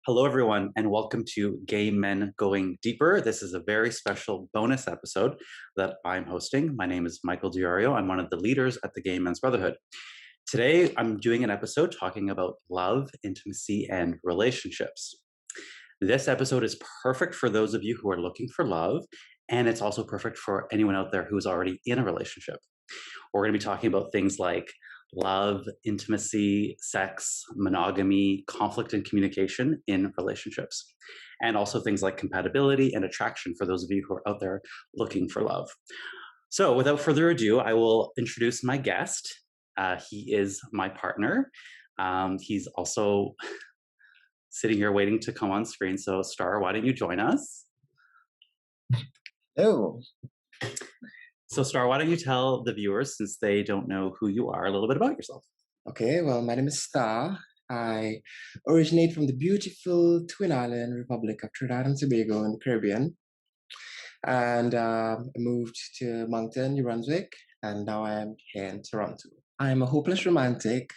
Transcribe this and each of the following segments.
Hello, everyone, and welcome to Gay Men Going Deeper. This is a very special bonus episode that I'm hosting. My name is Michael Diorio. I'm one of the leaders at the Gay Men's Brotherhood. Today, I'm doing an episode talking about love, intimacy, and relationships. This episode is perfect for those of you who are looking for love, and it's also perfect for anyone out there who's already in a relationship. We're going to be talking about things like love, intimacy, sex, monogamy, conflict and communication in relationships, and also things like compatibility and attraction for those of you who are out there looking for love. So, without further ado, I will introduce my guest. He is my partner. He's also sitting here waiting to come on screen. So, Star, why don't you join us? Oh, So, Star, why don't you tell the viewers, since they don't know who you are, a little bit about yourself? okay. Well, my name is Star. I originate from the beautiful Twin Island Republic of Trinidad and Tobago in the Caribbean. And I moved to Moncton, New Brunswick, and now I am here in Toronto. I am a hopeless romantic,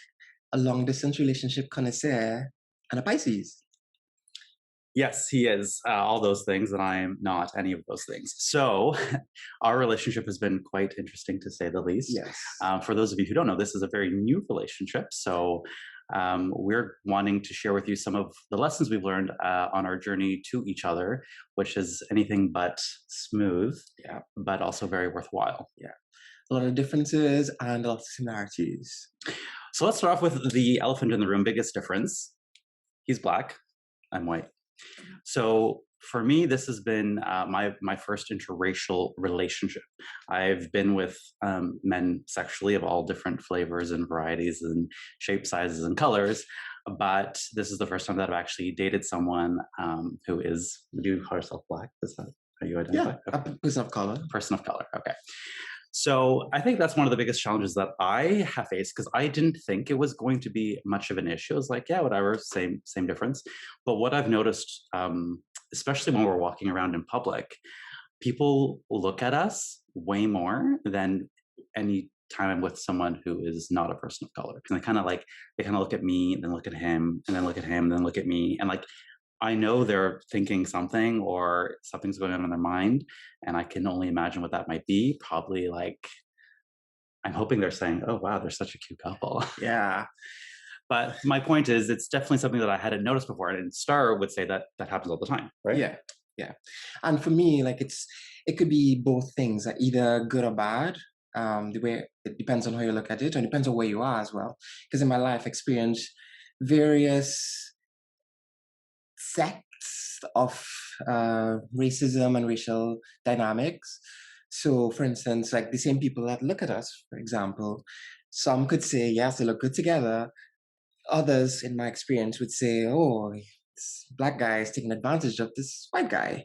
a long distance relationship connoisseur, and a Pisces. Yes, he is all those things, and I am not any of those things. So, our relationship has been quite interesting to say the least. Yes. For those of you who don't know, this is a very new relationship. So, we're wanting to share with you some of the lessons we've learned on our journey to each other, which is anything but smooth, Yeah. but also very worthwhile. Yeah. A lot of differences and a lot of similarities. So, let's start off with the elephant in the room. Biggest difference: he's black, I'm white. So for me, this has been my first interracial relationship. I've been with men sexually of all different flavors and varieties and shape, sizes, and colors. But this is the first time that I've actually dated someone who is. Would you call yourself black? Is that how you identify? Yeah, a person of color. Person of color. Okay. So I think that's one of the biggest challenges that I have faced because I didn't think it was going to be much of an issue. I was like, yeah, whatever, same difference. But what I've noticed, especially when we're walking around in public, people look at us way more than any time I'm with someone who is not a person of color. And they kind of look at me, and then look at him, and then look at him, and then look at me, and like I know they're thinking something or something's going on in their mind, and I can only imagine what that might be. Probably like I'm hoping they're saying, "Oh wow, they're such a cute couple." Yeah. But my point is, it's definitely something that I hadn't noticed before, and Star would say that that happens all the time, right? Yeah. Yeah. And for me, like it could be both things, either good or bad. The way it depends on how you look at it, and depends on where you are as well. Because in my life, I experienced various sects of racism and racial dynamics. So, for instance, like the same people that look at us, for example, some could say, yes, they look good together. Others, in my experience, would say, oh, this black guy is taking advantage of this white guy.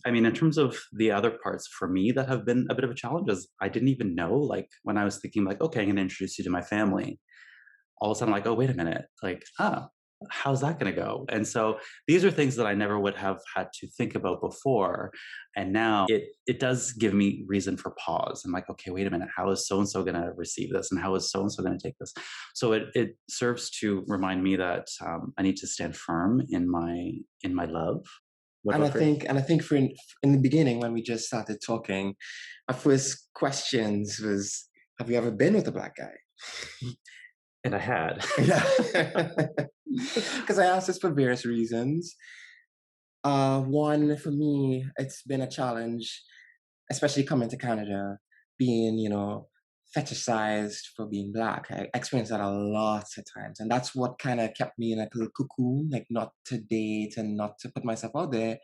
I mean, in terms of the other parts for me that have been a bit of a challenge, is I didn't even know. Like when I was thinking, like, okay, I'm going to introduce you to my family. All of a sudden, like, oh, wait a minute, like, how's that going to go? And so these are things that I never would have had to think about before. And now it does give me reason for pause. I'm like, okay, wait a minute, how is so and so going to receive this? And how is so and so going to take this? So it serves to remind me that I need to stand firm in my love. And I think for in the beginning when we just started talking, our first questions was, "Have you ever been with a black guy?" And I had. Yeah, because I asked this for various reasons. One, for me, it's been a challenge, especially coming to Canada, being, fetishized for being black. I experienced that a lot of times. And that's what kind of kept me in like a little cocoon, like not to date and not to put myself out there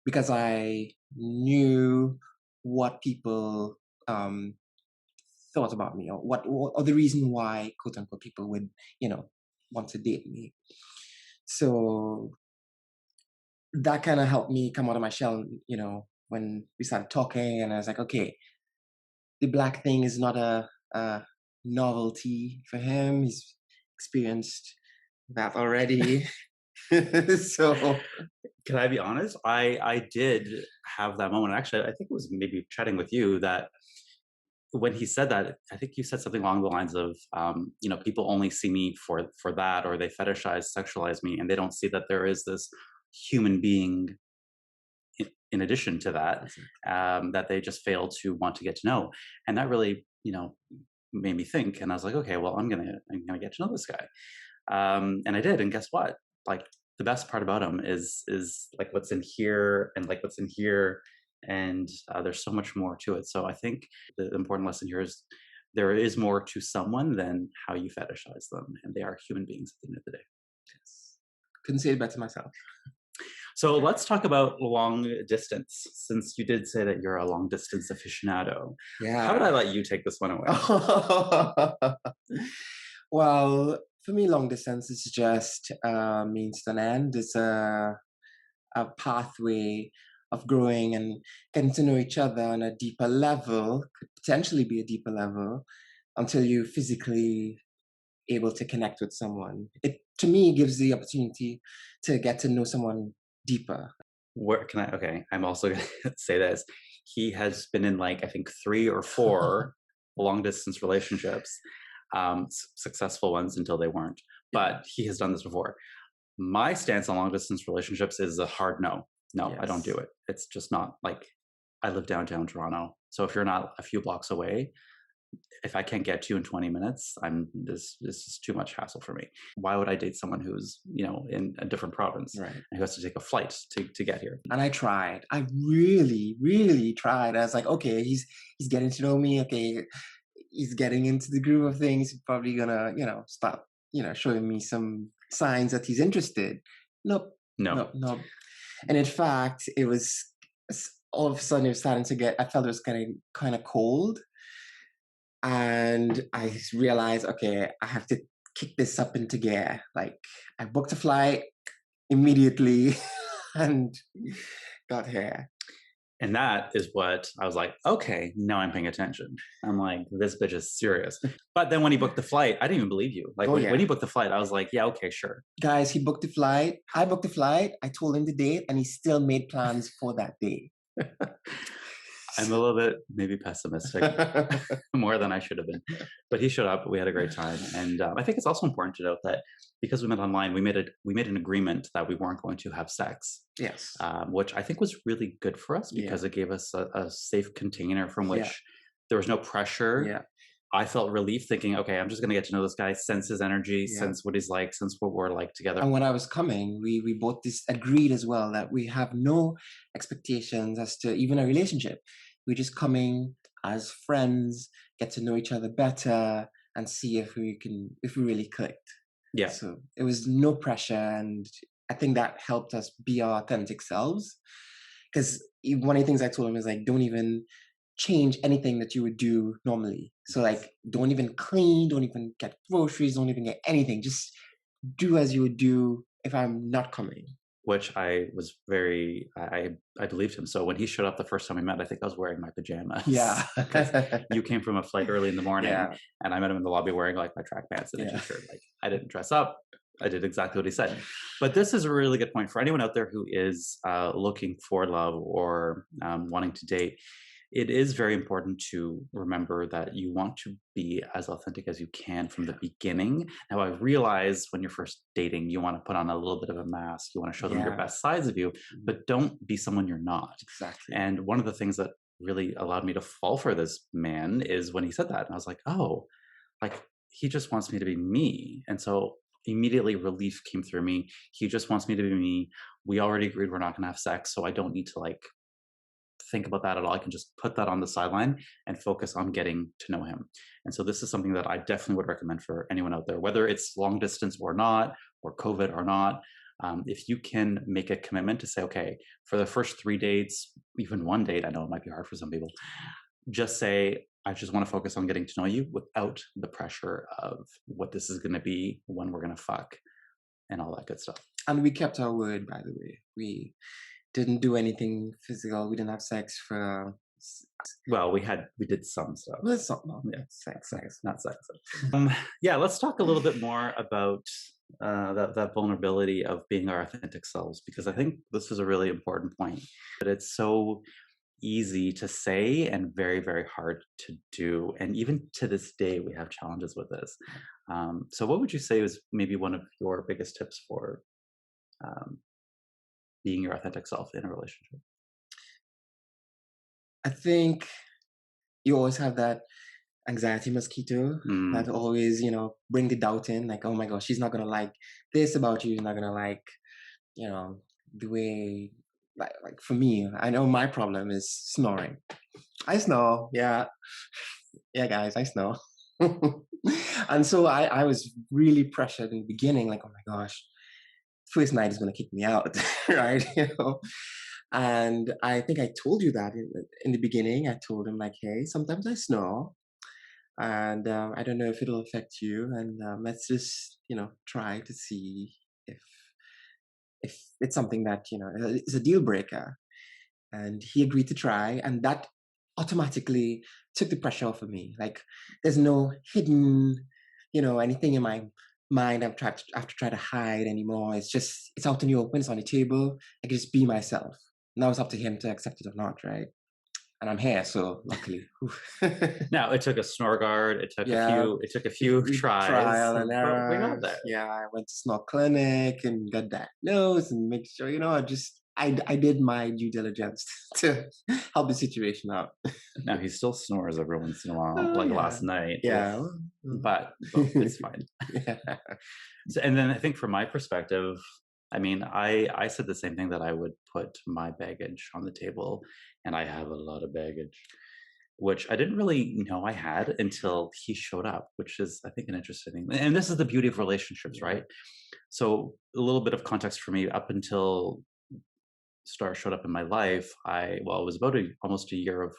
because I knew what people thought about me, or or the reason why, quote unquote, people would, want to date me. So that kind of helped me come out of my shell, when we started talking, and I was like, okay, the black thing is not a novelty for him. He's experienced that already. So Can I be honest? I did have that moment. Actually, I think it was maybe chatting with you that when he said that, I think you said something along the lines of, people only see me for that, or they fetishize, sexualize me, and they don't see that there is this human being in addition to that, that they just fail to want to get to know. And that really, made me think. And I was like, okay, well, I'm gonna get to know this guy. And I did. And guess what? Like the best part about him is like what's in here and like what's in here, and there's so much more to it. So I think the important lesson here is there is more to someone than how you fetishize them, and they are human beings at the end of the day. Yes. Couldn't say it better myself. So let's talk about long distance, since you did say that you're a long distance aficionado. How would I Yeah. let you take this one away? Well, for me, long distance is just means to an end. It's a pathway of growing and getting to know each other on a deeper level, could potentially be a deeper level, until you physically able to connect with someone. It to me gives the opportunity to get to know someone deeper. Where can I? Okay, I'm also going to say this. He has been in like I think 3 or 4 long distance relationships, successful ones until they weren't. But he has done this before. My stance on long distance relationships is a hard no. No, I don't do Yes. it. It's just not like I live downtown Toronto. So if you're not a few blocks away, if I can't get to you in 20 minutes, this is too much hassle for me. Why would I date someone who's, in a different province Right. and who has to take a flight to get here? And I tried. I really, really tried. I was like, okay, he's getting to know me. Okay, he's getting into the groove of things. He's probably gonna, start, showing me some signs that he's interested. Nope, No. nope, nope. And in fact, it was all of a sudden it was starting to get. I felt it was getting kind of cold, and I realized, okay, I have to kick this up into gear. Like I booked a flight immediately and got here. And that is what I was like, okay, now I'm paying attention. I'm like, this bitch is serious. But then when he booked the flight, I didn't even believe you. Like Oh when yeah. he booked the flight, I was like, yeah, okay, sure. Guys, he booked the flight. I booked the flight. I told him the date, and he still made plans for that day. I'm a little bit maybe pessimistic, more than I should have been. But he showed up. We had a great time, and I think it's also important to note that because we met online, we made an agreement that we weren't going to have sex, Yes. which I think was really good for us because it gave us a safe container from Yeah. which there was no pressure. Yeah. I felt relief thinking, okay, I'm just going to get to know this guy, sense his energy, Yeah. sense what he's like, sense what we're like together. And when I was coming, we both agreed as well that we have no expectations as to even a relationship. We're just coming as friends, get to know each other better, and see if we really clicked. Yeah. So it was no pressure, and I think that helped us be our authentic selves. Because one of the things I told him is like, don't even change anything that you would do normally. So like, don't even clean, don't even get groceries, don't even get anything. Just do as you would do if I'm not coming. Which I was I believed him. So when he showed up the first time we met, I think I was wearing my pajamas. Yeah. Because you came from a flight early in the morning, Yeah. and I met him in the lobby wearing like my track pants and a Yeah. t-shirt. Like I didn't dress up. I did exactly what he said. But this is a really good point for anyone out there who is looking for love or wanting to date. It is very important to remember that you want to be as authentic as you can from the beginning. Now, I realize when you're first dating, you want to put on a little bit of a mask. You want to show them your Yeah. best sides of you, but don't be someone you're not. Exactly. And one of the things that really allowed me to fall for this man is when he said that. And I was like, oh, like he just wants me to be me. And so immediately relief came through me. He just wants me to be me. We already agreed we're not going to have sex. So I don't need to like think about that at all. I can just put that on the sideline and focus on getting to know him. And so this is something that I definitely would recommend for anyone out there, whether it's long distance or not, or COVID or not. If you can make a commitment to say, okay, for the first 3 dates, even 1 date, I know it might be hard for some people, just say, I just want to focus on getting to know you without the pressure of what this is going to be, when we're going to fuck, and all that good stuff. And we kept our word, by the way. We didn't do anything physical. We didn't have sex for. Well, we did some stuff. Well, it's not Yeah, sex. not sex. Yeah, let's talk a little bit more about that vulnerability of being our authentic selves, because I think this is a really important point. But it's so easy to say and very, very hard to do. And even to this day, we have challenges with this. So, what would you say is maybe one of your biggest tips for um, being your authentic self in a relationship? I think you always have that anxiety mosquito Mm, that always, bring the doubt in, like, oh my gosh, she's not gonna like this about you, she's not gonna like, you know, the way like for me, I know my problem is snoring. I snore, yeah. Yeah, guys, I snore. And so I was really pressured in the beginning, like, oh my gosh, first night is gonna kick me out, right? And I think I told you that in the beginning. I told him like, hey, sometimes I snore, and I don't know if it'll affect you, and let's just try to see if if it's something that is a deal breaker. And he agreed to try, and that automatically took the pressure off of me. Like, there's no hidden anything in my mind I have to try to hide anymore. It's out in the open, it's on the table. I can just be myself. Now it's up to him to accept it or not, right? And I'm here, so luckily. now, it took a snore guard. It took a Yeah, few. It took a few tries, trial and but we got error. there. Yeah, I went to small clinic and got diagnosed and make sure, I did my due diligence to help the situation out. Now he still snores every once in a while, Oh like yeah. last night. Oof. Yeah. But it's fine. Yeah. So, and then I think from my perspective, I mean, I said the same thing, that I would put my baggage on the table, and I have a lot of baggage, which I didn't really know I had until he showed up, which is, I think, an interesting thing. And this is the beauty of relationships, Yeah. right? So a little bit of context for me: up until Star showed up in my life, it was about almost a year of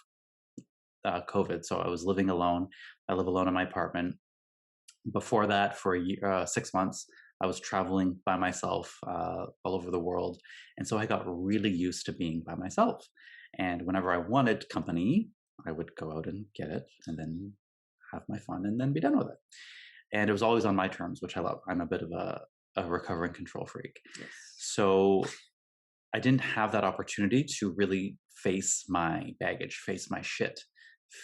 COVID, so I was living alone. I live alone in my apartment. Before that, for 6 months, I was traveling by myself all over the world. And so I got really used to being by myself. And whenever I wanted company, I would go out and get it and then have my fun and then be done with it. And it was always on my terms, which I love. I'm a bit of a recovering control freak. Yes. So I didn't have that opportunity to really face my baggage, face my shit,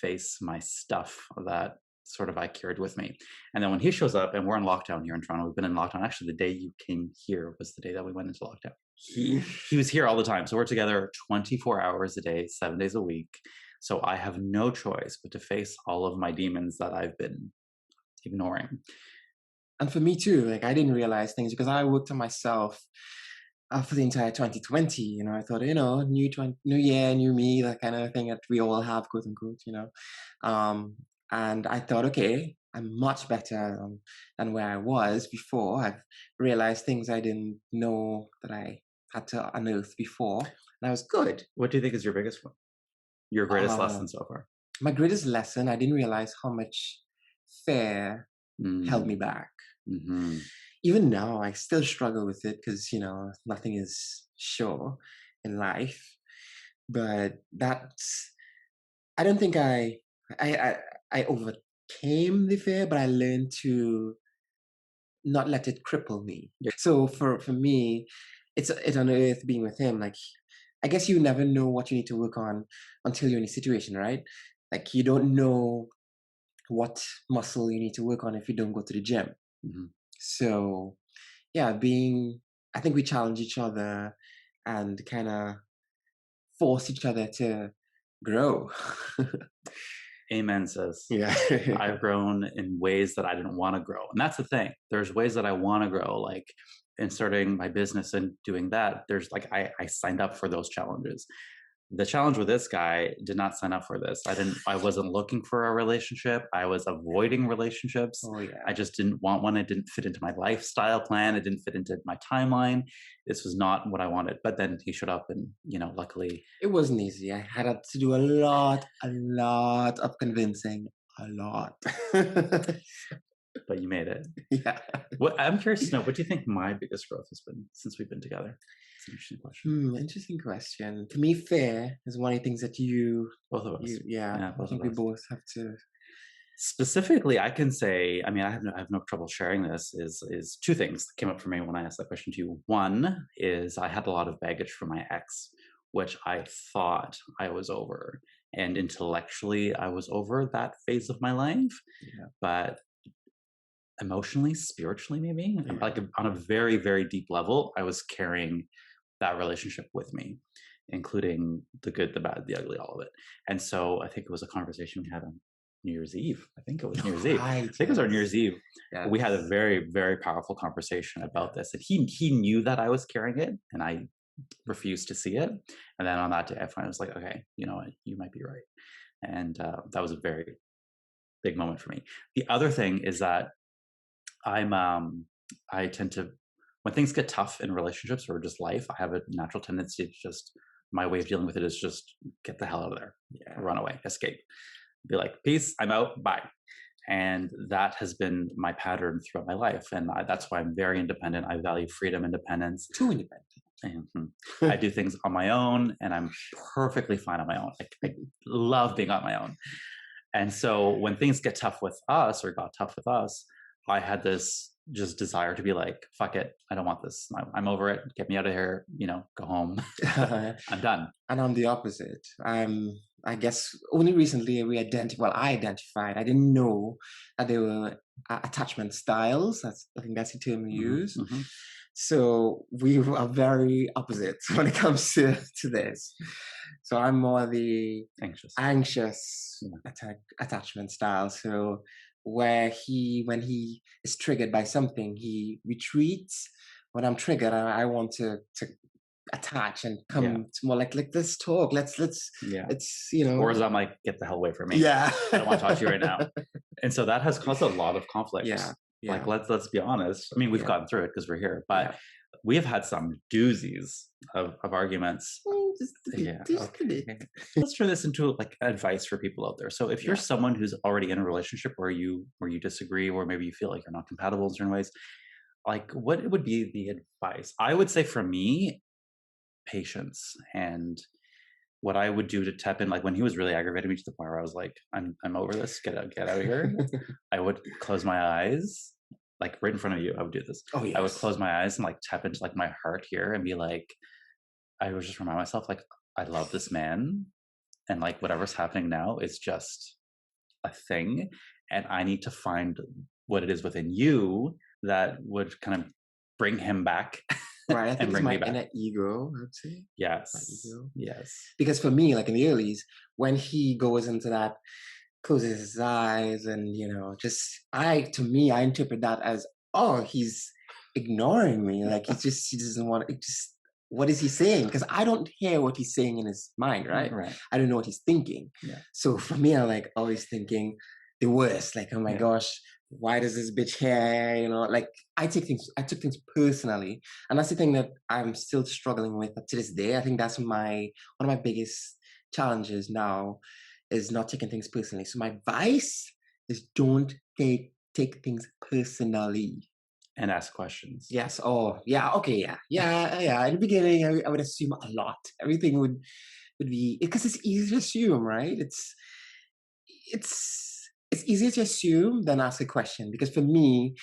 face my stuff that sort of I carried with me. And then when he shows up, and we're in lockdown here in Toronto, we've been in lockdown. Actually, the day you came here was the day that we went into lockdown. He was here all the time. So we're together 24 hours a day, 7 days a week. So I have no choice but to face all of my demons that I've been ignoring. And for me too, like I didn't realize things because I worked on myself for the entire 2020. I thought, new year, new me, that kind of thing that we all have, quote unquote. Um, and I thought, okay, I'm much better than where I was before. I've realized things I didn't know that I had to unearth before, and I was good. What do you think is your biggest one? Your greatest Uh, lesson so far? my greatest lesson, I didn't realize how much fear held me Mm, back. hmm. Even now, I still struggle with it because, nothing is sure in life. But I don't think I, I, I overcame the fear, but I learned to not let it cripple me. Yeah. So for me, it's unearthed being with him. Like, I guess you never know what you need to work on until you're in a situation, right? Like, you don't know what muscle you need to work on if you don't go to the gym. Mhm. So yeah, I think we challenge each other and kind of force each other to grow. Amen, sis. Yeah. I've grown in ways that I didn't want to grow. And that's the thing. There's ways that I want to grow, like in starting my business and doing that. There's like, I signed up for those challenges. The challenge with this guy did not sign up for this. I wasn't looking for a relationship. I was avoiding relationships. Oh yeah. I just didn't want one. It didn't fit into my lifestyle plan. It didn't fit into my timeline. This was not what I wanted. But then he showed up, and luckily. It wasn't easy. I had to do a lot of convincing. A lot. But you made it. Yeah. What I'm curious to know, what do you think my biggest growth has been since we've been together? It's an interesting question. Interesting question. To me, fear is one of the things that Both of us. yeah, Yeah, I both of think we us. both have to. Specifically, I can say, I mean, I have no trouble sharing this. Is two things that came up for me when I asked that question to you. One is I had a lot of baggage from my ex, which I thought I was over. And intellectually, I was over that phase of my life. Yeah. But emotionally, spiritually, maybe, Yeah. like on a very, very deep level, I was carrying that relationship with me, including the good, the bad, the ugly, all of it. And so I think it was a conversation we had on New Year's Eve. I think it was New Year's Eve. I Right. think it was our New Year's Yes. Eve. We had a Yes. very, very powerful conversation about Yeah. this. And he knew that I was carrying it and I refused to see it. And then on that day, I finally was like, okay, you know what? You might be right. And that was a very big moment for me. The other thing is that I tend to, when things get tough in relationships or just life, I have a natural tendency to just, my way of dealing with it is just get the hell out of there, Yeah. run away, escape, be like, peace, I'm out, bye. And that has been my pattern throughout my life. And that's why I'm very independent. I value freedom, independence. Too independent. Mhm. I do things on my own and I'm perfectly fine on my own. I love being on my own. And so when things get tough with us or got tough with us, I had this just desire to be like, fuck it. I don't want this. I'm over it. Get me out of here. You know, go home. I'm done. And I'm the opposite. I guess only recently I identified. I didn't know that there were attachment styles. I think that's the term we Hmm. use. Hmm. So we are very opposite when it comes to this. So I'm more the Anxious. anxious Yeah. attachment style. So when he is triggered by something, he retreats. When I'm triggered, I want to attach and Yeah. come to more like let's talk. Yeah. Let's Or is I'm like, get the hell away from me. yeah. I don't want to talk to you right now. And so that has caused a lot of Yeah. conflicts. Like Yeah. let's be honest. I mean, we've Yeah. gotten through it because we're here, but Yeah. we have had some doozies of arguments. Just a bit. Yeah. Just a bit. Okay. Let's turn this into like advice for people out there. So if you're Yeah. someone who's already in a relationship where you disagree, or maybe you feel like you're not compatible in certain ways, like what would be the advice? I would say for me, patience. And what I would do to tap in, like when he was really aggravating me to the point where I was like, I'm over this, get out of here. I would close my eyes, like right in front of you. I would do this. Oh I would yes. close my eyes and like tap into like my heart here and be like, I would just remind myself like, I love this man, and like whatever's happening now is just a thing, and I need to find what it is within you that would kind of bring him back Right. I think and it's bring me my back. inner ego, I would say. My Yes, ego. yes, Because for me, like in the earlies, when he goes into that, closes his eyes and, just to me, I interpret that as, oh, he's ignoring me. Like he doesn't want it just what is he saying? Because I don't hear what he's saying in his mind, right? right, I don't know what he's thinking. yeah, So for me, I'm like always thinking the worst. Like, oh my yeah, gosh, why does this bitch here? Like I took things personally. And that's the thing that I'm still struggling with to this day. I think that's one of my biggest challenges now is not taking things personally. So my advice is don't take things personally. and ask questions. Yes. Oh, yeah. Okay. Yeah. Yeah. Yeah. In the beginning, I would assume a lot. Everything would be because it's easy to assume, right? It's easier to assume than ask a question. Because for me,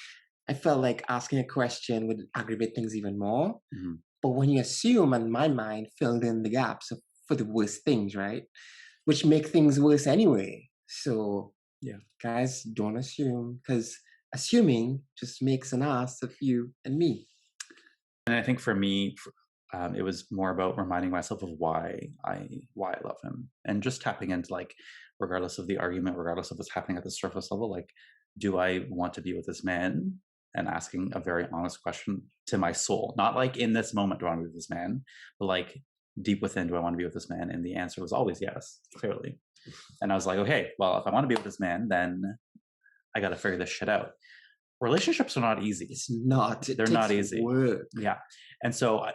I felt like asking a question would aggravate things even more. Mhm. But when you assume, and my mind filled in the gaps for the worst things, right? Which make things worse anyway. So, Yeah. guys, don't assume because assuming just makes an ass of you and me. And I think for me, it was more about reminding myself of why I love him, and just tapping into like, regardless of the argument, regardless of what's happening at the surface level, like, do I want to be with this man? And asking a very honest question to my soul, not like in this moment do I want to be with this man, but like deep within, do I want to be with this man? And the answer was always yes, clearly. And I was like, okay, well, if I want to be with this man, then I got to figure this shit out. Relationships are not easy. It's not. It They're not takes easy. work. Yeah. And so,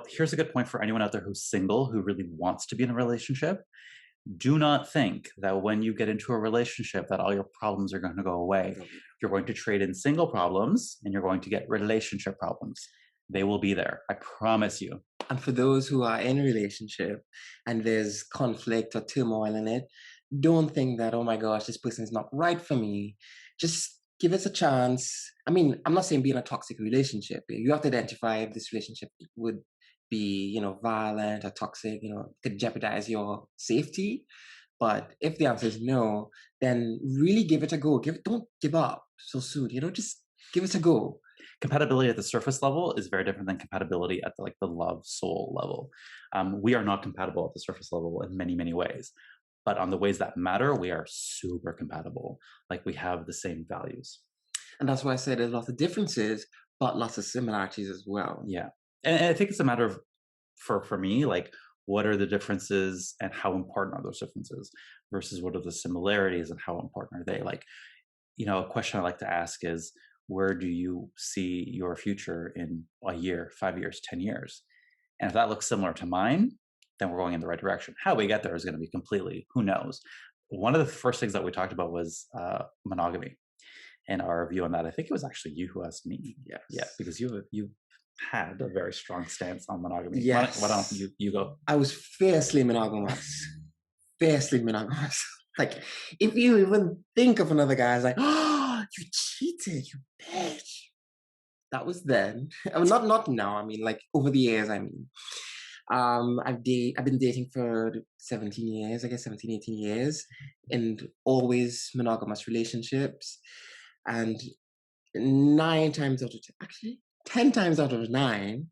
here's a good point for anyone out there who's single, who really wants to be in a relationship. Do not think that when you get into a relationship that all your problems are going to go away. You're going to trade in single problems and you're going to get relationship problems. They will be there. I promise you. And for those who are in a relationship and there's conflict or turmoil in it, don't think that, oh my gosh, this person is not right for me. Just give it a chance. I mean, I'm not saying be in a toxic relationship. You have to identify if this relationship would be, violent or toxic, could jeopardize your safety. But if the answer is no, then really give it a go. Don't give up so soon. Just give it a go. Compatibility at the surface level is very different than compatibility at the love soul level. We are not compatible at the surface level in many, many ways, but on the ways that matter, we are super compatible. Like we have the same values. And that's why I said there's lots of differences, but lots of similarities as well. Yeah, and I think it's a matter of for me, like what are the differences and how important are those differences versus what are the similarities and how important are they? Like, a question I like to ask is, where do you see your future in a year, 5 years, 10 years? And if that looks similar to mine, then we're going in the right direction. How we get there is going to be completely, who knows? One of the first things that we talked about was monogamy and our view on that. I think it was actually you who asked me. Yes. Yeah, because you had a very strong stance on monogamy. Yes. Why don't you go? I was fiercely monogamous. Fiercely monogamous. Like, if you even think of another guy as like, oh, you cheated, you bitch. That was then. I mean, not now. I mean, like over the years. I mean, I've been dating for 17 years. I guess 17, 18 years, and always monogamous relationships. And 9 times out of actually 10 times out of nine,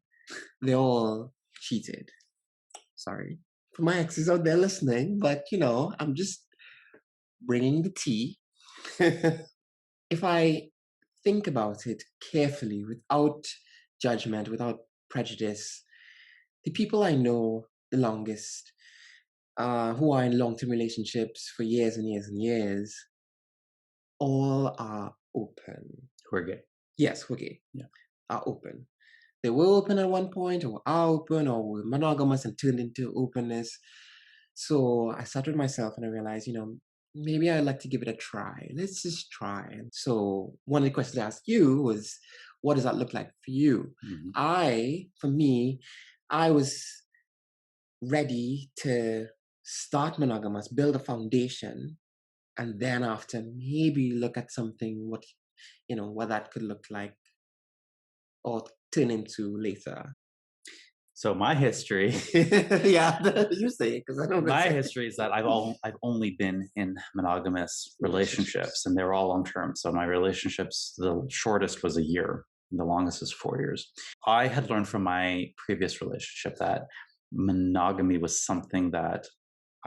they all cheated. Sorry for my exes out there listening, but I'm just bringing the tea. If I think about it carefully, without judgment, without prejudice, the people I know the longest, who are in long term relationships for years and years and years, all are open. Who are gay? Yes, okay. Yeah. Are open. They were open at one point, or are open, or were monogamous and turned into openness. So I sat with myself and I realized, maybe I'd like to give it a try. Let's just try. And so one of the questions I asked you was, what does that look like for you? For me, I was ready to start monogamous, build a foundation, and then after maybe look at something, what that could look like or turn into later. So my history, Yeah, you say it because I don't know. my history is that I've only been in monogamous relationships, and they were all long term. So my relationships, the shortest was a year, and the longest was 4 years. I had learned from my previous relationship that monogamy was something that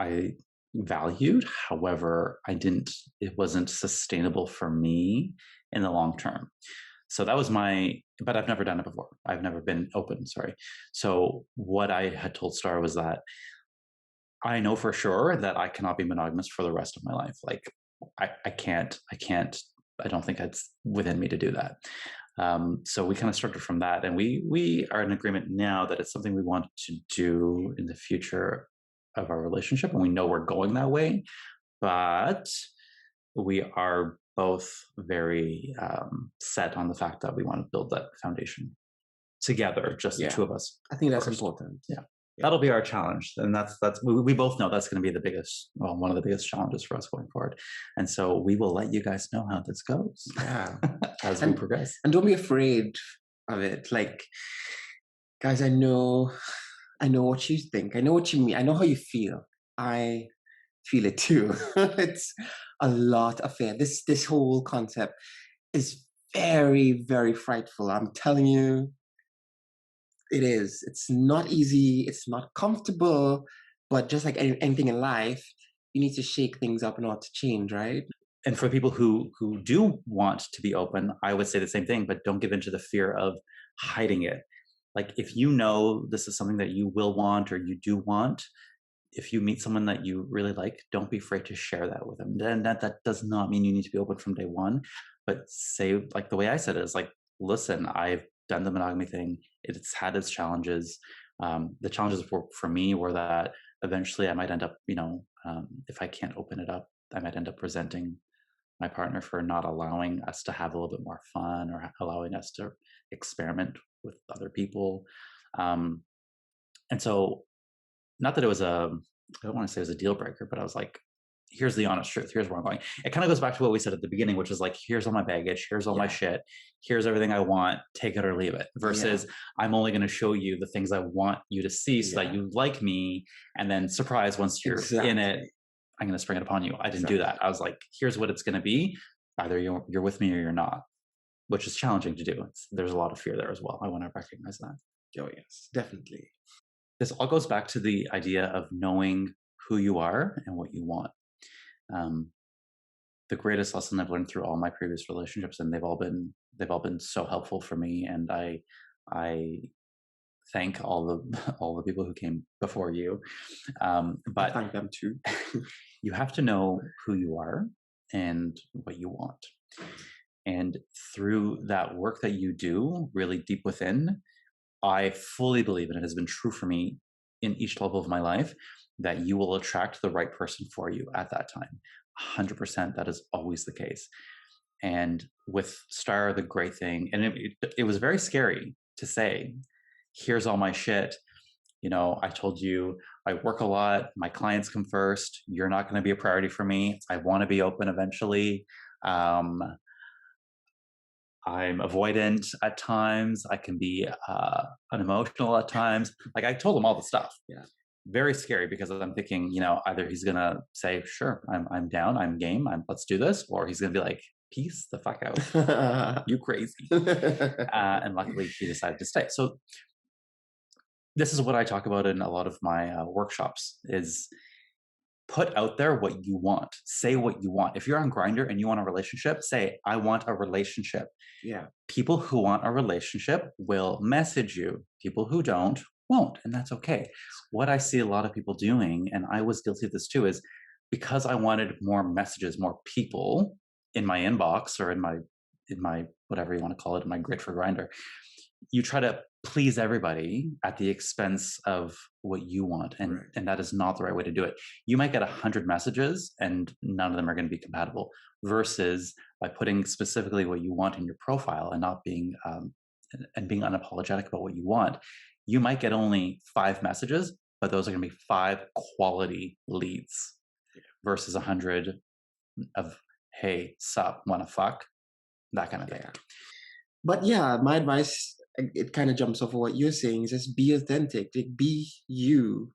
I valued. However, it wasn't sustainable for me in the long term. So that was but I've never done it before. I've never been open, sorry. So what I had told Star was that I know for sure that I cannot be monogamous for the rest of my life. Like I can't, I don't think it's within me to do that. So we kind of started from that, and we are in agreement now that it's something we want to do in the future of our relationship, and we know we're going that way. But we are both very set on the fact that we want to build that foundation together, just the two of us. I think that's first. important. Yeah. That'll be our challenge, and that's we both know that's going to be one of the biggest challenges for us going forward. And so we will let you guys know how this goes, as we progress. And don't be afraid of it. Like, guys, I know what you think. I know what you mean. I know how you feel. I feel it too. It's a lot of fear. This whole concept is very, very frightful. I'm telling you. It is. It's not easy. It's not comfortable. But just like anything in life, you need to shake things up in order to change, right? And for people who do want to be open, I would say the same thing, but don't give in to the fear of hiding it. Like if you know this is something that you will want or you do want, if you meet someone that you really like, don't be afraid to share that with them. And that does not mean you need to be open from day one, but say, like the way I said it is like, listen, I've done the monogamy thing. It's had its challenges. The challenges for me were that eventually I might end up, if I can't open it up, I might end up resenting my partner for not allowing us to have a little bit more fun or allowing us to experiment with other people. And so, not that it was I don't want to say it was a deal breaker, but I was like, here's the honest truth. Here's where I'm going. It kind of goes back to what we said at the beginning, which is like, here's all my baggage. Here's all my Yeah. shit. Here's everything I want. Take it or leave it. Yeah. Versus I'm only going to show you the things I want you to see so that Yeah. you like me. And then surprise, once you're in it, Exactly. I'm going to spring it upon you. I didn't do Exactly. that. I was like, here's what it's going to be. Either you're with me or you're not, which is challenging to do. There's a lot of fear there as well. I want to recognize that. Oh yes, definitely. This all goes back to the idea of knowing who you are and what you want. Um, the greatest lesson I've learned through all my previous relationships, and they've all been so helpful for me. And I thank all the all the people who came before you. I But thank them too. you have to know who you are and what you want. And through that work that you do, really deep within, I fully believe, and it has been true for me in each level of my life, that you will attract the right person for you at that time. 100%, that is always the case. And with Star, the great thing, and it was very scary to say, here's all my shit. I told you I work a lot. My clients come first. You're not going to be a priority for me. I want to be open eventually. Um, I'm avoidant at times. I can be unemotional at times. Like I told him all the stuff. Yeah. Very scary because I'm thinking, either he's gonna say, "Sure, I'm down, I'm game, let's do this," or he's gonna be like, "Peace the fuck out, you crazy." And luckily, he decided to stay. So this is what I talk about in a lot of my workshops: is put out there what you want. Say what you want. If you're on Grindr and you want a relationship, say, "I want a relationship." Yeah. People who want a relationship will message you. People who don't won't, and that's okay. What I see a lot of people doing, and I was guilty of this too, is because I wanted more messages, more people in my inbox or in my whatever you want to call it, in my grid for Grinder. You try to please everybody at the expense of what you want, and Right. and that is not the right way to do it. You might get 100 messages and none of them are going to be compatible, versus by putting specifically what you want in your profile and not being and being unapologetic about what you want. You might get only 5 messages, but those are going to be 5 quality leads versus 100 of, hey, sup, wanna fuck, that kind of thing. Yeah. But yeah, my advice, it kind of jumps off of what you're saying, is just be authentic. Like, be you,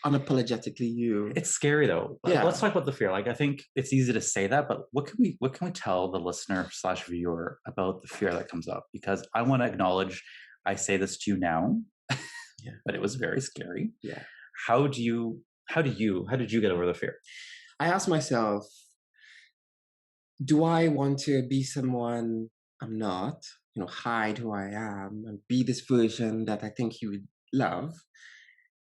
unapologetically you. It's scary though. Let's Yeah. talk about the fear. Like I think it's easy to say that, but what can we tell the listener slash viewer about the fear that comes up? Because I want to acknowledge I say this to you now, Yeah. but it was very scary. Yeah. How did you get over the fear? I ask myself, do I want to be someone I'm not? Hide who I am and be this version that I think he would love,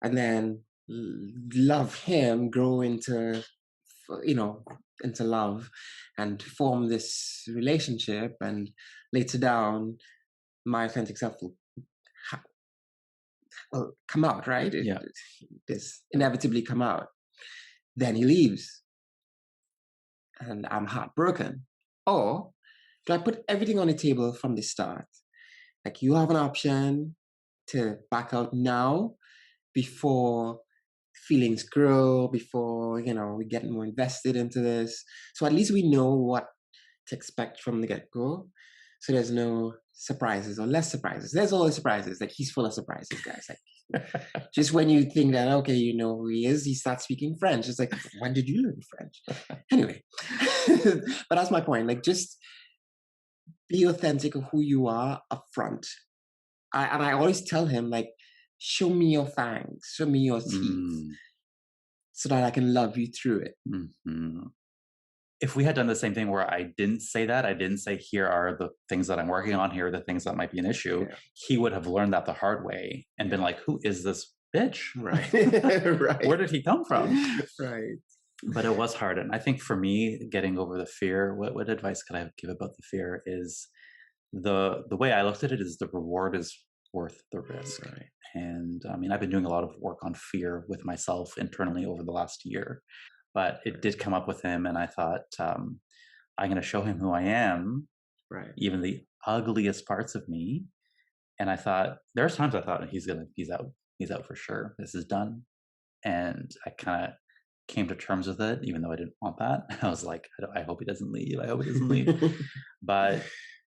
and then love him, grow you know, into love, and form this relationship, and later down, my authentic self ha- will come out, right? Yeah. This inevitably come out. Then he leaves, and I'm heartbroken. Or do I put everything on the table from the start? Like, you have an option to back out now before feelings grow, before, we get more invested into this. So at least we know what to expect from the get go. So there's no surprises or less surprises. There's always surprises. Like, he's full of surprises, guys. Like, just when you think that, okay, you know who he is, he starts speaking French. It's like, when did you learn French? Anyway, but that's my point. Like, just be authentic of who you are upfront. And I always tell him, like, show me your fangs, show me your teeth, Mm, so that I can love you through it. mhm. If we had done the same thing where I didn't say that, I didn't say, here are the things that I'm working on, here are the things that might be an issue, Yeah. he would have learned that the hard way and been like, who is this bitch? Right. Where Right. did he come from? Right. But it was hard. And I think for me, getting over the fear, what advice could I give about the fear is the way I looked at it is the reward is worth the risk. Right. And I mean, I've been doing a lot of work on fear with myself internally over the last year, but it did come up with him. And I thought, I'm going to show him who I am, Right. even the ugliest parts of me. And I thought, there's times I thought he's out for sure. This is done. And I kind of came to terms with it, even though I didn't want that. I was like, I hope he doesn't leave. I hope he doesn't leave. But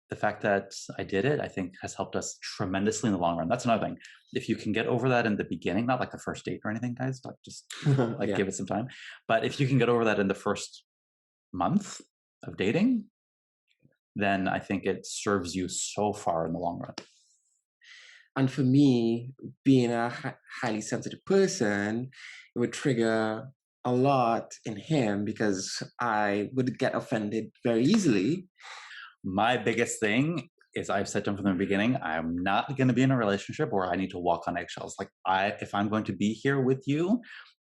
the fact that I did it, I think, has helped us tremendously in the long run. That's another thing. If you can get over that in the beginning, not like the first date or anything, guys, but just like Yeah. give it some time. But if you can get over that in the first month of dating, then I think it serves you so far in the long run. And for me, being a highly sensitive person, it would trigger a lot in him because I would get offended very easily. My biggest thing is I've said to him from the beginning, I'm not going to be in a relationship where I need to walk on eggshells. Like if I'm going to be here with you,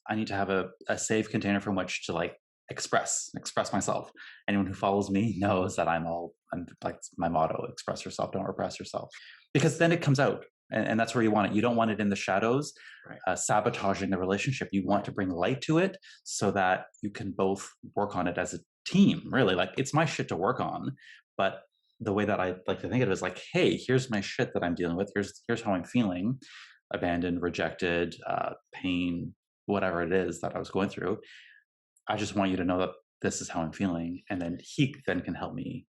I need to have a safe container from which to like express myself. Anyone who follows me knows that I'm like my motto: express yourself, don't repress yourself, because then it comes out. And that's where you want it. You don't want it in the shadows, Right. sabotaging the relationship. You want to bring light to it so that you can both work on it as a team. Really, like it's my shit to work on, but the way that I like to think of it is like, hey, here's my shit that I'm dealing with. Here's how I'm feeling: abandoned, rejected, pain, whatever it is that I was going through. I just want you to know that this is how I'm feeling, and then he then can help me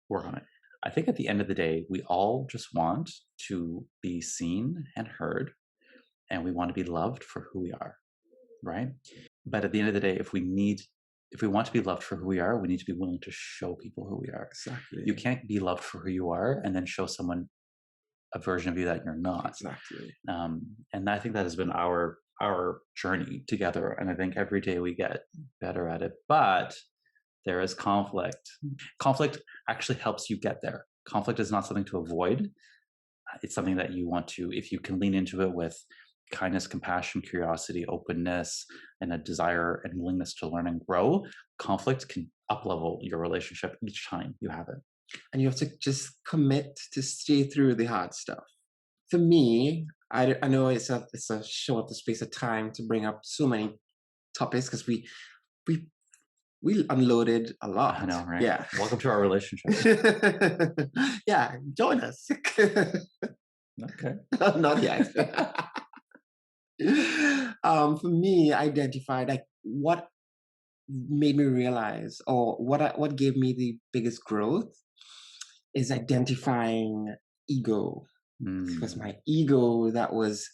work on it. I think at the end of the day, we all just want to be seen and heard, and we want to be loved for who we are, right? But at the end of the day, if we want to be loved for who we are, we need to be willing to show people who we are. Exactly. You can't be loved for who you are and then show someone a version of you that you're not. Exactly. And I think that has been our journey together. And I think every day we get better at it. But there is conflict. Conflict actually helps you get there. Conflict is not something to avoid. It's something that you want to, if you can lean into it with kindness, compassion, curiosity, openness, and a desire and willingness to learn and grow, conflict can uplevel your relationship each time you have it. And you have to just commit to stay through the hard stuff. For me, I know it's a short space of time to bring up so many topics because we we unloaded a I lot. know, right? Yeah. Welcome to our relationship. Yeah, join us. Okay. Not yet. For me, I identified like what made me realize, or what gave me the biggest growth, is identifying ego. Because Mm. my ego, that was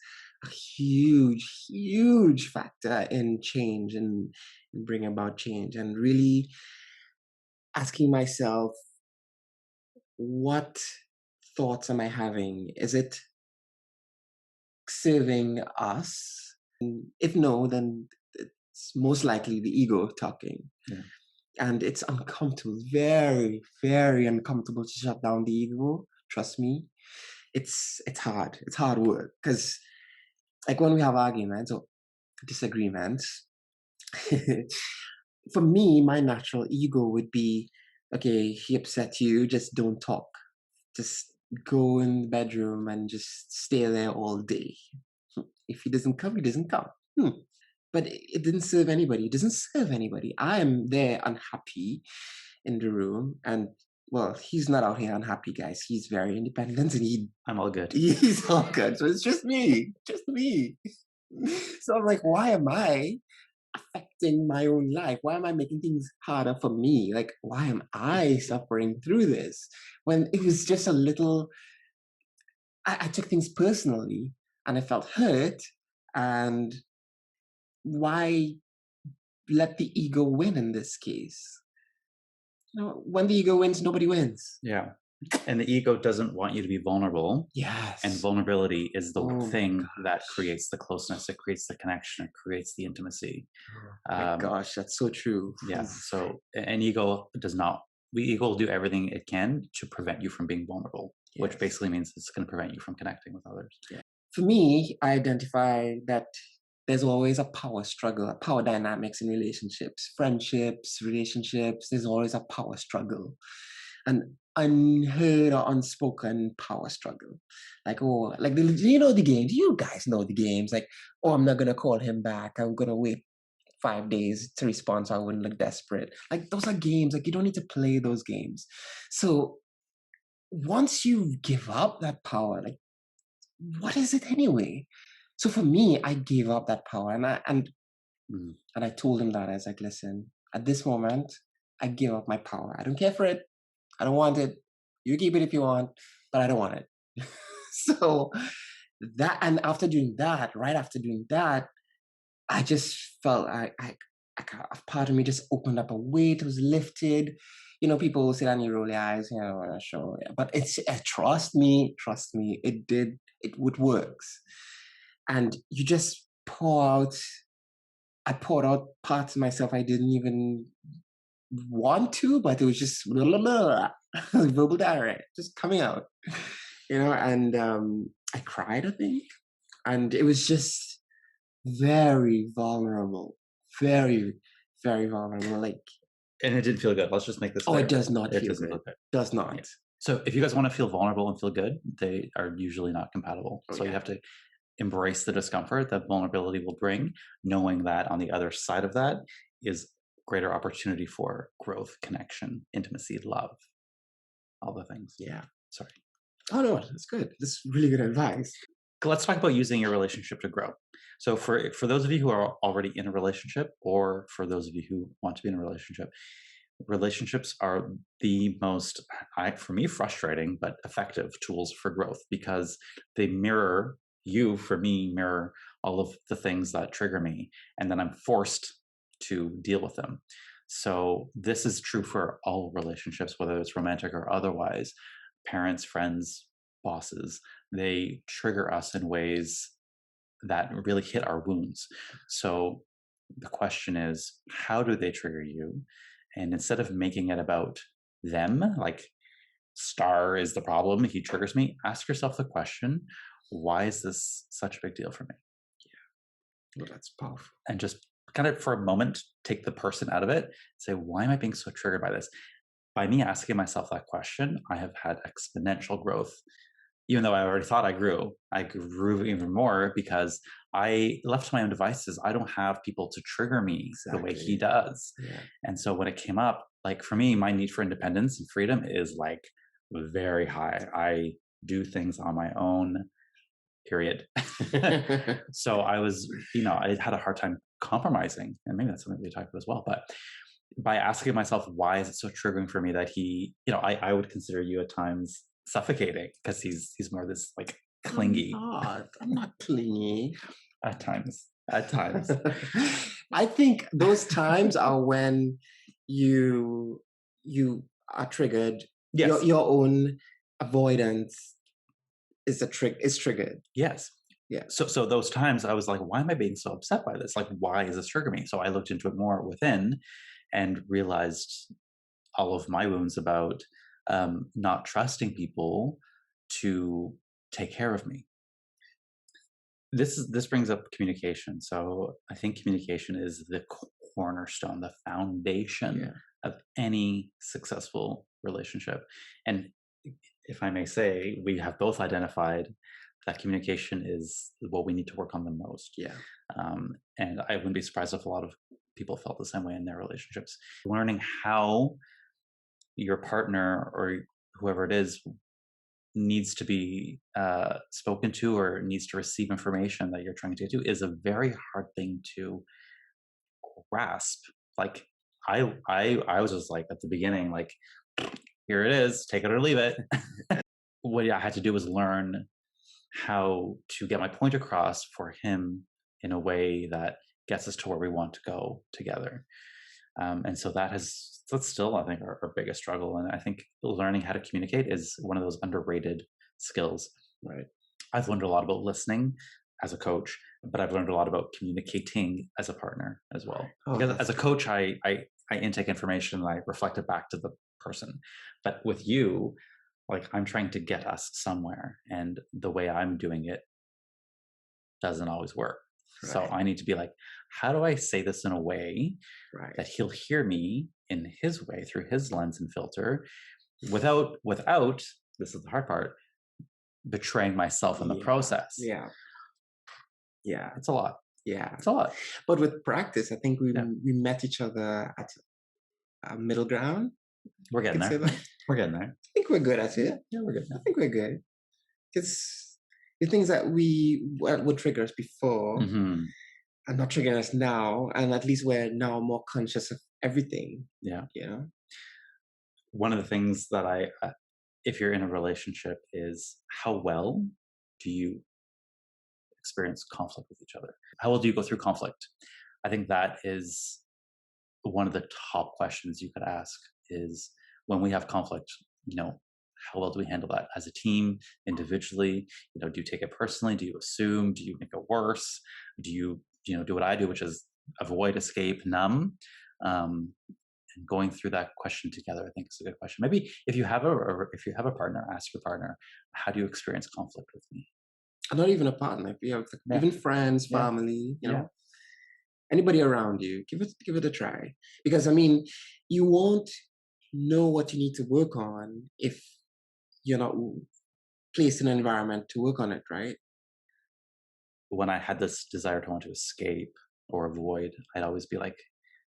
a huge factor in change and bringing about change, and really asking myself, what thoughts am I having? Is it serving us? And if no, then it's most likely the ego talking. Yeah. And it's uncomfortable, very uncomfortable to shut down the ego. Trust me, it's hard. It's hard work because, like, when we have arguments or disagreements, for me, my natural ego would be, okay, he upset you, just don't talk. Just go in the bedroom and just stay there all day. If he doesn't come, he doesn't come. But it didn't serve anybody. It doesn't serve anybody. I am there unhappy in the room. And well, he's not out here unhappy, guys. He's very independent and I'm all good. he's all good. So it's just me. Just me. So I'm like, why am I affecting my own life? Why am I making things harder for me? Like, why am I suffering through this? When it was just a little, I took things personally and I felt hurt. And why let the ego win in this case? When the ego wins, nobody wins. Yeah. And the ego doesn't want you to be vulnerable. And Yes. vulnerability is the Oh my thing that gosh. creates the closeness, it creates the connection, it creates the intimacy. Oh my Um, gosh, that's so true. yeah. Oof. So an ego does not, ego will do everything it can to prevent you from being vulnerable, which Yes. basically means it's going to prevent you from connecting with others. Yeah. For me, I identify that there's always a power struggle, a power dynamics in relationships, friendships, relationships. There's always a power struggle, an unheard or unspoken power struggle. Like, oh, like, you know the game? Do you guys know the games? Like, oh, I'm not gonna call him back. I'm gonna wait 5 days to respond so I wouldn't look desperate. Like, those are games. Like, you don't need to play those games. So once you give up that power, like, what is it anyway? So for me, I gave up that power, and Mm. And I told him that. I was like, listen, at this moment, I give up my power. I don't care for it. I don't want it. You keep it if you want, but I don't want it. So that, and after doing that, right after doing that, I just felt a part of me just opened up, a weight was lifted. You know, people will sit and you roll your eyes, you know, sure. Yeah. But it's, trust me, it did, it would works. And you just pour out, I poured out parts of myself I didn't even want to, but it was just blah, blah, blah, verbal diarrhea just coming out, you know, and I cried, I think. And it was just very vulnerable, very, very vulnerable. Like, And it didn't feel good. Let's just make this oh, it clear. does not It feel doesn't good. feel good. Does Yeah. not. So if you guys want to feel vulnerable and feel good, they are usually not compatible. Oh, So you yeah. have to embrace the discomfort that vulnerability will bring, knowing that on the other side of that is greater opportunity for growth, connection, intimacy, love, all the things. Yeah. Sorry. Oh, no, that's good. That's really good advice. Let's talk about using your relationship to grow. So for those of you who are already in a relationship, or for those of you who want to be in a relationship, relationships are the most, for me, frustrating but effective tools for growth, because they mirror you, for me, mirror all of the things that trigger me, and then I'm forced to deal with them. So this is true for all relationships, whether it's romantic or otherwise. Parents, friends, bosses, they trigger us in ways that really hit our wounds. So the question is, how do they trigger you? And instead of making it about them, like Star is the problem, he triggers me, ask yourself the question, why is this such a big deal for me? Well, that's powerful. And just kind of for a moment, take the person out of it, say, why am I being so triggered by this? By me asking myself that question, I have had exponential growth. Even though I already thought I grew even more because I left to my own devices. I don't have people to trigger me the way he does. Yeah. And so when it came up, like for me, my need for independence and freedom is like very high. I do things on my own, period. So I was, I had a hard time compromising. And maybe that's something we talked about as well. But by asking myself, why is it so triggering for me that he, I would consider you at times suffocating, because he's more this like clingy. I'm not clingy. At times. I think those times are when you are triggered. Yes. Your own avoidance is triggered. Yes. Yeah. So those times I was like, why am I being so upset by this? Like, why is this triggering me? So I looked into it more within and realized all of my wounds about not trusting people to take care of me. This brings up communication. So I think communication is the cornerstone, the foundation of any successful relationship. And if I may say, we have both identified that communication is what we need to work on the most. Yeah. And I wouldn't be surprised if a lot of people felt the same way in their relationships. Learning how your partner or whoever it is needs to be spoken to, or needs to receive information that you're trying to get to, is a very hard thing to grasp. Like I was just like, at the beginning, like, here it is, take it or leave it. What I had to do was learn how to get my point across for him in a way that gets us to where we want to go together. And so that's still, I think, our biggest struggle. And I think learning how to communicate is one of those underrated skills. Right. I've learned a lot about listening as a coach, but I've learned a lot about communicating as a partner as well. Because as a coach, I intake information and I reflect it back to the person. But with you, like, I'm trying to get us somewhere, and the way I'm doing it doesn't always work. Right. So I need to be like, how do I say this in a way that he'll hear me in his way, through his lens and filter, without, this is the hard part, betraying myself in the process. Yeah. It's a lot. Yeah. It's a lot. But with practice, I think we met each other at a middle ground. We're getting there. We're getting there. I think we're good at it. Yeah, we're good. I think we're good. Because the things that would trigger us before, are not triggering us now, and at least we're now more conscious of everything. Yeah. You know. One of the things that if you're in a relationship, is how well do you experience conflict with each other? How well do you go through conflict? I think that is one of the top questions you could ask, is when we have conflict, you know, how well do we handle that as a team, individually? You know, do you take it personally? Do you assume? Do you make it worse? Do you, do what I do, which is avoid, escape, numb? Um, and going through that question together, I think is a good question. Maybe if you have a partner, ask your partner, how do you experience conflict with me? And not even a partner, if you have Yeah, even friends, yeah, family, yeah. anybody around you, give it a try. Because I mean, you won't know what you need to work on if you're not placed in an environment to work on it, right? When I had this desire to want to escape or avoid, I'd always be like,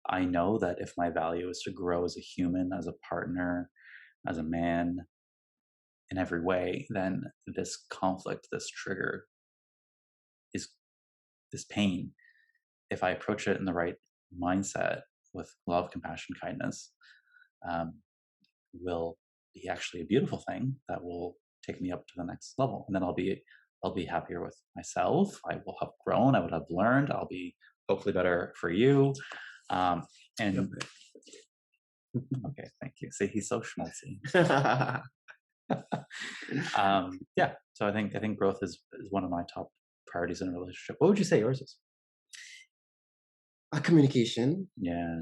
I know that if my value is to grow as a human, as a partner, as a man, in every way, then this conflict, this trigger, is this pain. If I approach it in the right mindset with love, compassion, kindness, um, will be actually a beautiful thing that will take me up to the next level. And then I'll be happier with myself. I will have grown. I would have learned. I'll be hopefully better for you. Um, Yep. and okay, thank you. See, he's so schmaltzy. Yeah. So I think growth is one of my top priorities in a relationship. What would you say yours is? Communication, Yeah.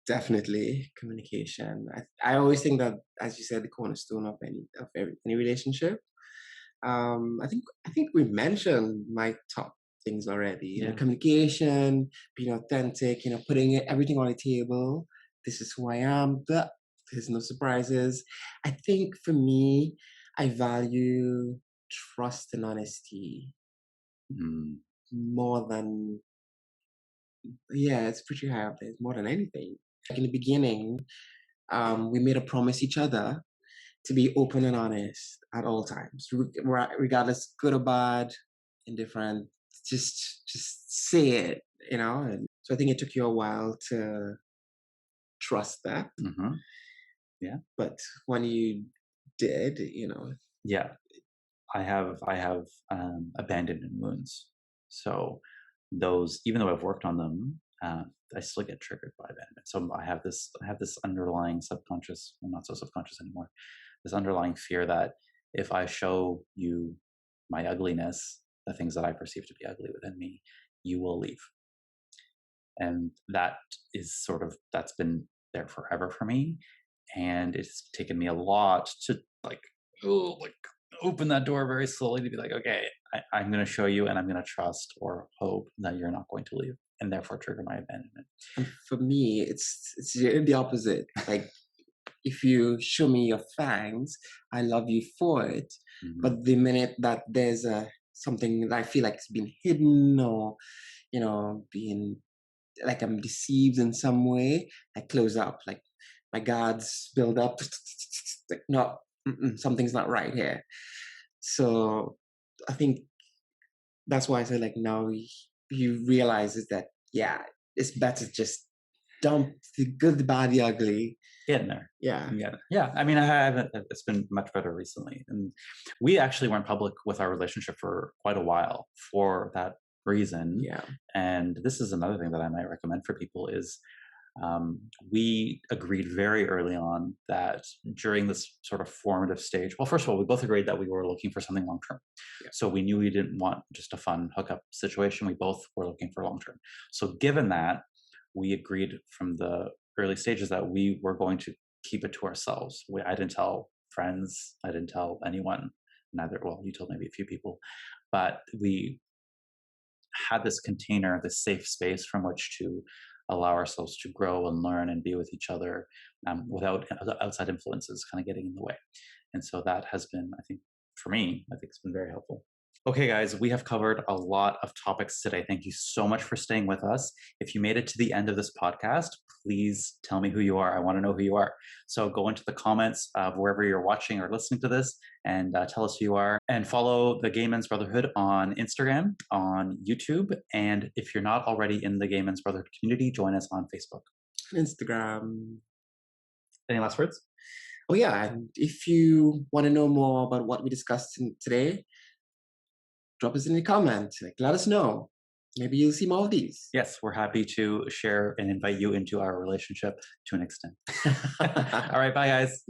definitely communication. I always think that, as you said, the cornerstone of any relationship. I think we mentioned my top things already. Yeah. Communication, being authentic. Putting everything on the table. This is who I am. But there's no surprises. I think for me, I value trust and honesty Mm. more than, yeah, it's pretty high up there. More than anything. Like in the beginning, we made a promise each other to be open and honest at all times, regardless good or bad, indifferent. Just say it, And so I think it took you a while to trust that, Hmm. Yeah. but when you did, Yeah. I have abandonment wounds. So those, even though I've worked on them, I still get triggered by abandonment. So I have this underlying subconscious, well, not so subconscious anymore, this underlying fear that if I show you my ugliness, the things that I perceive to be ugly within me, you will leave. And that's been there forever for me. And it's taken me a lot to like open that door very slowly to be like, okay, I'm going to show you, and I'm going to trust or hope that you're not going to leave, and therefore trigger my abandonment. and for me, it's the opposite. Like, if you show me your fangs, I love you for it. Mhm. But the minute that there's something that I feel like it's been hidden, or being like I'm deceived in some way, I close up. Like my guards build up. Like, no, something's not right here. So I think that's why I say, like, now you realize is that, yeah, it's better just dump the good, the bad, the ugly. Getting there. Yeah. Yeah. Yeah. I mean, I haven't, it's been much better recently. And we actually went public with our relationship for quite a while for that reason. Yeah. And this is another thing that I might recommend for people is, we agreed very early on that during this sort of formative stage, well, first of all, we both agreed that we were looking for something long term. Yeah. So we knew we didn't want just a fun hookup situation. We both were looking for long term. So given that, we agreed from the early stages that we were going to keep it to ourselves. I didn't tell friends. I didn't tell anyone. Neither, well, you told maybe a few people, but we had this container, this safe space from which to allow ourselves to grow and learn and be with each other, without outside influences kind of getting in the way. And so that has been, I think, for me, I think it's been very helpful. Okay, guys, we have covered a lot of topics today. Thank you so much for staying with us. If you made it to the end of this podcast, please tell me who you are. I want to know who you are. So go into the comments of wherever you're watching or listening to this and tell us who you are. And follow the Gay Men's Brotherhood on Instagram, on YouTube. And if you're not already in the Gay Men's Brotherhood community, join us on Facebook. Instagram. Any last words? Oh yeah, and if you want to know more about what we discussed today, drop us in the comments. Like, let us know. Maybe you'll see more of these. Yes, we're happy to share and invite you into our relationship to an extent. All right, bye, guys.